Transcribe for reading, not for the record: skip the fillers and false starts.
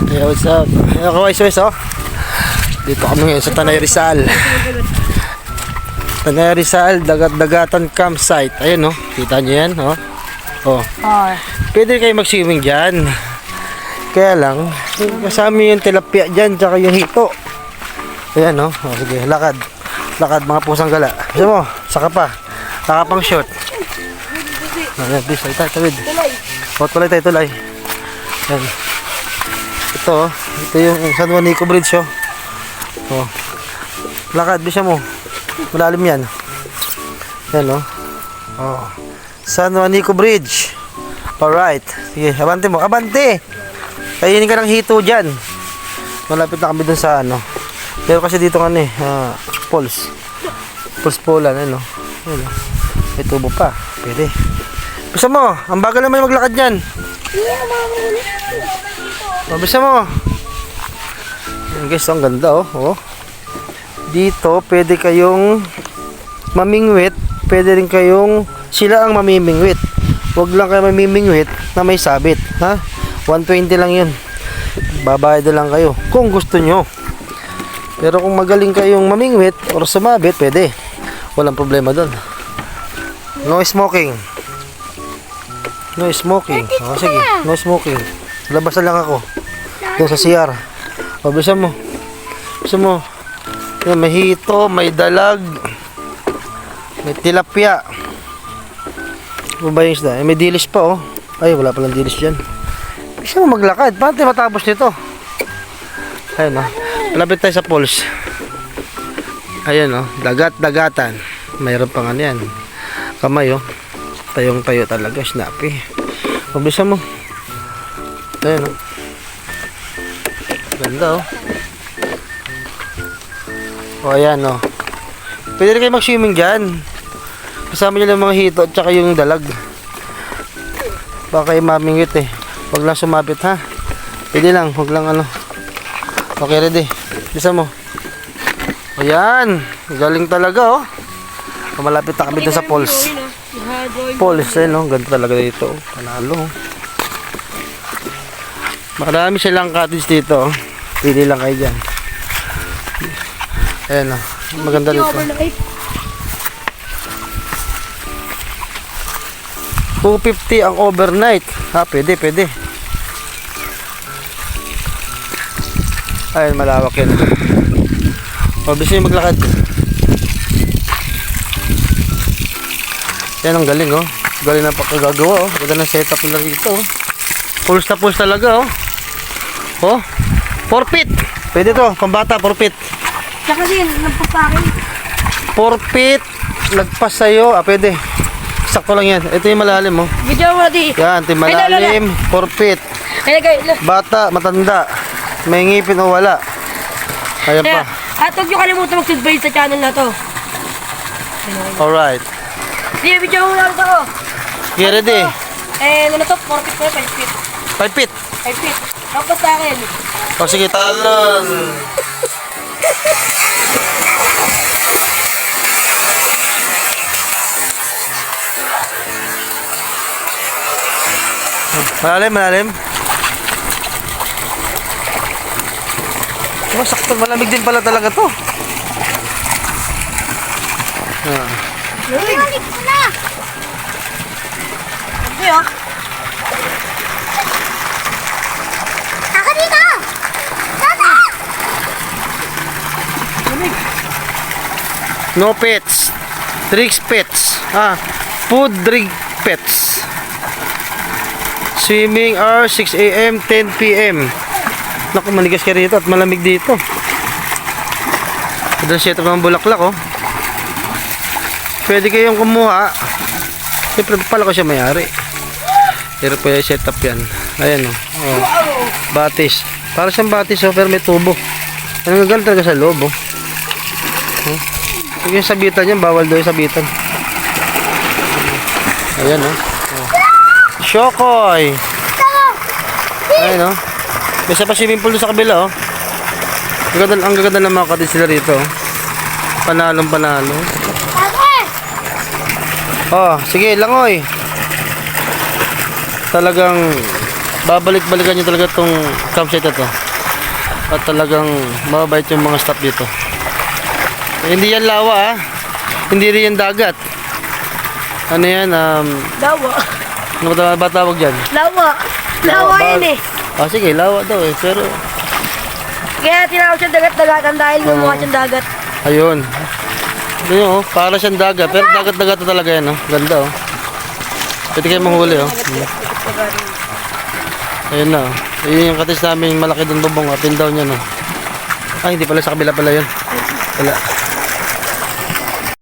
Hey, what's up? Hey, kawais-wais, oh. Dito kami ngayon sa Tanay Rizal. Tanay Rizal, dagat-dagatan campsite. Ayun, oh. Kita nyo yan, oh. Oh. Pwede kayo mag-swimming dyan. Kaya lang, kasama yung tilapia dyan, tsaka yung hito. Ayan, oh. Oh, sige, lakad. Lakad, mga pusang gala. Gusto mo, saka pa. Saka pang short. Ayan, please, ay tayo, tawid. O, tulay tayo, tulay. Ayan. Ito, ito yung San Juanico Bridge, oh. Oh. Lakad, bisa mo. Malalim yan. Ayan, oh. Oh. San Juanico Bridge. Alright. Sige, abante mo. Abante! Kainin ka ng hito dyan. Malapit na kami dun sa ano. Pero kasi dito nga falls. Falls polan, ano. Ayan, oh. May tubo pa. Pwede. Bisa mo. Ang bagal naman maglakad dyan. Bisa mo. Ayan, guys, ang ganda, oh. Oh. Dito, pwede kayong mamingwit. Pwede rin kayong sila ang mamimingwit. Huwag lang kayo mamimingwit na may sabit. Ha? 120 lang yun. Babayad na lang kayo kung gusto nyo. Pero kung magaling kayong mamingwit or sumabit, pwede. Walang problema doon. No smoking. No smoking. O, sige. No smoking. Labas na lang ako. Doon sa CR. O, bisa mo. Bisa mo. Yan, may hito, may dalag, may tilapia. Ano ba yung isda? May dilis pa, oh. Ay, wala palang dilis dyan. Bisa mo maglakad. Paano tayo matapos nito? Ayun, oh. Malapit tayo sa falls. Ayun, oh. Dagat-dagatan. Mayroon pang ano yan. Kamay, oh. Tayong-tayo talaga. Snappy. Mabisa mo. Ayun, oh. Ganda, oh. O, ayan, oh. Pwede rin kayo mag-swimming dyan. Kasama nyo lang mga hito at saka yung dalag. Baka kayo mamingwit, eh. Huwag lang sumabit, ha. Pwede lang. Huwag lang ano. Okay, ready. Bisa mo. Ayan. Galing talaga, oh. Malapit na kami dun sa falls. Falls, ayun, oh. Ganda talaga dito, oh. Panalo, oh. Marami silang cottage dito, oh. Pili lang kayo dyan. Ayan, oh. Maganda dito. 250 ang overnight. Ha, pwede, pwede. Ayun, malawak yan. O, bisa yung maglakad. Yan, ang galing, oh. Galing na pagkagagawa, oh. Ganda ng setup nila rito, oh. Pulse na pulse talaga, oh. Oh, 4 feet. Pwede to, pambata, 4 feet. Tsaka din, nagpapakin. 4 feet. Lagpas sa'yo, pwede. Sakto lang yan. Ito yung malalim, oh. Video mo, di. Yan, ito yung malalim. 4 feet. Bata, matanda. May ngipin o wala. Kaya pa. At huwag nyo kalimutan mag-subscribe sa channel na to. Alright. Di, video mo lang ako. Okay, ready? Ano na to? 4 feet ko, 5 feet. 5 feet. 5 feet. Tapos sa akin. O, sige, talon. Malalim, malalim. Oh, sakto, malamig din pala talaga to. Malamig ko na. Hindi, oh. Ako dito. Tata. No pets. Drinks pets. Food drink pets. Swimming hour 6 AM, 10 PM. Naku, manigas ka rito at malamig dito. Ito ang setup ng bulaklak, oh. Pwede kayong kumuha. Siyempre, pala ko siya mayari. Pero po yung setup yan. Ayan, oh. Oh. Batis. Para siyang batis, oh, pero may tubo. Ang gagal talaga sa loob, oh. Oh. Yung sabitan yan, bawal daw yung sabitan. Ayan, oh. Oh. Shokoy! Ayan, oh. May isa pa swimming pool sa kabila, oh. Ang gaganda ng mga cottage sila rito, oh. Panalong panalo. Oh, sige, langoy. Talagang babalik-balikan nyo talaga tong campsite na to. At talagang mababait yung mga staff dito. Hindi yan lawa ah. Hindi rin yan dagat. Ano yan? Lawa. Ano ba tawag dyan? Lawa. Lawa yan eh. Ah, sige, lawa daw eh. Pero, Kaya tinawag siyang dagat-dagatan dahil may mukha siyang dagat. ayun. Ito yun oh, para siyang dagat. Pero dagat-dagat na talaga yan oh. Ganda oh. Pwede kayo manghuli oh. Ayun na oh. Ayun yung katis namin malaki doon bubong. Atin daw niya no. Ay, hindi pala sa kabila pala yun. Wala.